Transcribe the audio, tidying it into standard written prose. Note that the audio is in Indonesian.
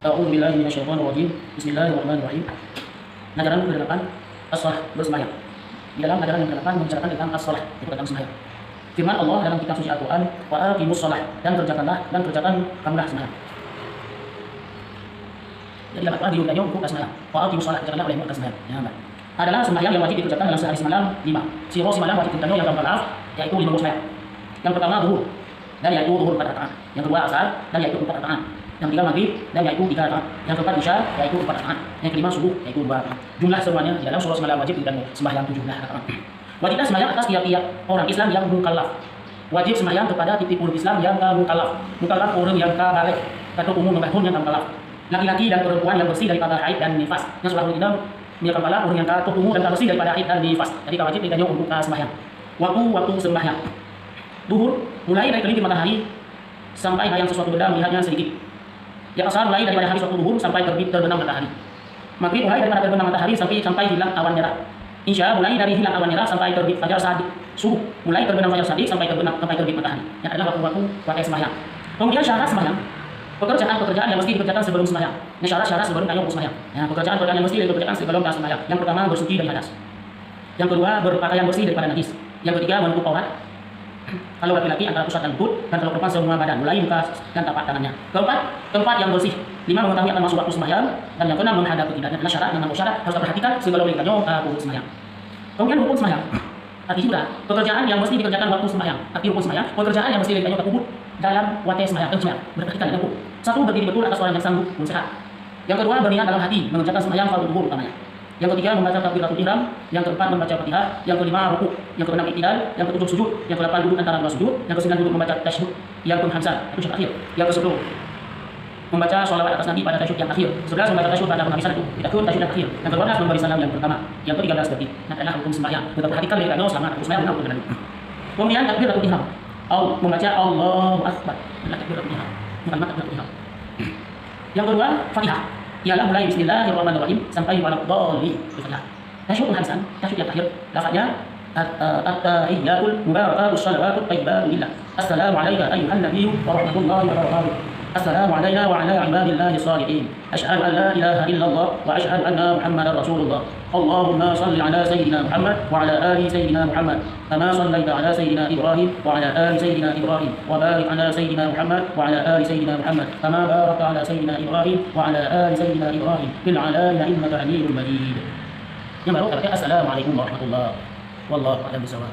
A'udzubillahi minasyaitonirrajim. Bismillahirrahmanirrahim. Ajaran ke-8 as-shalah, bersembahyang. Di dalam ajaran yang ke-8 membicarakan tentang as-shalah, itu tentang sembahyang. Firman Allah dalam kitab suci Al-Qur'an, wa aqimus shalah, dan kerjakanlah sembahyang. Jadi dapat diulangi untuk sembahyang. Wa aqimus shalah, kerjakanlah olehmu sembahyang. Ya, adalah sembahyang yang wajib dikerjakan dalam sehari semalam 5. Siro semalam wajib dikerjakan yang keempat yaitu 5 sembahyang. Yang pertama zuhur, dan yaitu zuhur 4 rakaat. Yang kedua asar, dan yaitu 4 rakaat. Yang ketiga maghrib, dan yaitu 3 rakaat. Yang keempat isya, yaitu 4 rakaat. Yang kelima subuh, yaitu 2 rakaat. Jumlah semuanya di dalam surah semalam wajib dikerjakan sembahyang 17 rakaat. Wajibnya sembahyang atas tiap-tiap orang Islam yang mukallaf. Wajib sembahyang kepada titik-titik Islam yang mukallaf. Mukallaf orang yang balik atau umum membahun yang mukallaf. Laki-laki dan perempuan yang bersih daripada haid dan nifas. Yang sudah kita menyatakan pala orang yang umum dan bersih daripada haid dan nifas. Jadi wajib dikerjakan untuk sembahyang. Waktu sembahyang. Duhur mulai dari terbit matahari sampai bayang sesuatu benda melihatnya sedikit. Yang asar mulai daripada habis waktu duhur sampai terbenam matahari. Maghrib mulai daripada terbenam matahari sampai hilang awan merah. Isya mulai dari hilang awan merah sampai terbit fajar sadiq. Subuh mulai terbenam fajar sadiq sampai terbit matahari. Yang adalah waktu sembahyang. Kemudian syarat sembahyang. Pekerjaan yang mesti dikerjakan sebelum sembahyang. Ini syarat sebelum kayu sembahyang. Ya, pekerjaan yang mesti dikerjakan sebelum sembahyang. Yang pertama bersuci dari hadas. Yang kedua berpakaian bersih daripada najis. Yang ketiga menutup aurat. Kalau laki-laki antara pusat dan lutut, dan kalau perempuan semua badan, mulai muka dan tapak tangannya. Keempat yang bersih. 5 mengetahui akan masuk waktu sembahyang, dan yang keenam menghadap ke kiblat. Adalah syarat harus diperhatikan sebelum dikerjakan waktu sembahyang. Kemudian hukum sembahyang. Arti juga pekerjaan yang mesti dikerjakan waktu sembahyang. Arti hukum sembahyang, pekerjaan yang mesti dikerjakan waktu dalam waktu sembahyang. Berperhatikan dengan hukum. 1. Berdiri betul atas orang yang sanggup dan sehat. Yang kedua berniat dalam hati mengerjakan sembahyang fardu zuhur utamanya. Yang ketiga membaca takbiratul ihram, yang keempat membaca Fatihah, yang kelima rukuk, yang keenam i'tidal, yang ketujuh sujud, yang kedelapan duduk antara dua sujud, yang kesembilan duduk membaca tasyahud yang hamzah, itu syarat akhir. Yang ke-10 membaca sholawat atas Nabi pada tasyahud yang akhir. 11 membaca tasyahud pada penghabisan itu, tidak tasyahud yang akhir. Yang ke-12 memberi salam yang pertama. Yang ke-13 berarti adalah hukum sembahyang. Kita perhatikan dari kano selama sembahyang benar benar. Kemudian takbiratul ihram. Membaca Allahu akbar. Takbiratul ihram. Kalimat takbiratul ihram. Yang kedua Fatihah. Ialah mulai bismillahirrahmanirrahim sampai waladhdallin. Tasyahud penghabisan, tasyahud yang akhir, lafaznya at-tahiyyatul mubarakatus shalawatut thayyibatu lillah. Assalamu alayka ayyuhan nabiyyu wa rahmatullahi wa barakatuh. Assalamu alayna wa ala ibadillahi shalihin. Asyhadu an la ilaha illallah wa asyhadu anna Muhammadar Rasulullah. Allahumma shalli ala sayyidina Muhammad wa ala ali sayyidina Muhammad. Kama shallaita ala sayyidina Ibrahim wa ala ali sayyidina Ibrahim. Wa barik ala sayyidina Muhammad wa ala ali sayyidina Muhammad. Kama barakta ala sayyidina Ibrahim wa ala ali sayyidina Ibrahim fil alamin innaka Hamidum Majid. Yang baru kata assalamualaikum warahmatullahi wabarakatuh. Wallahu a'lam bishawab.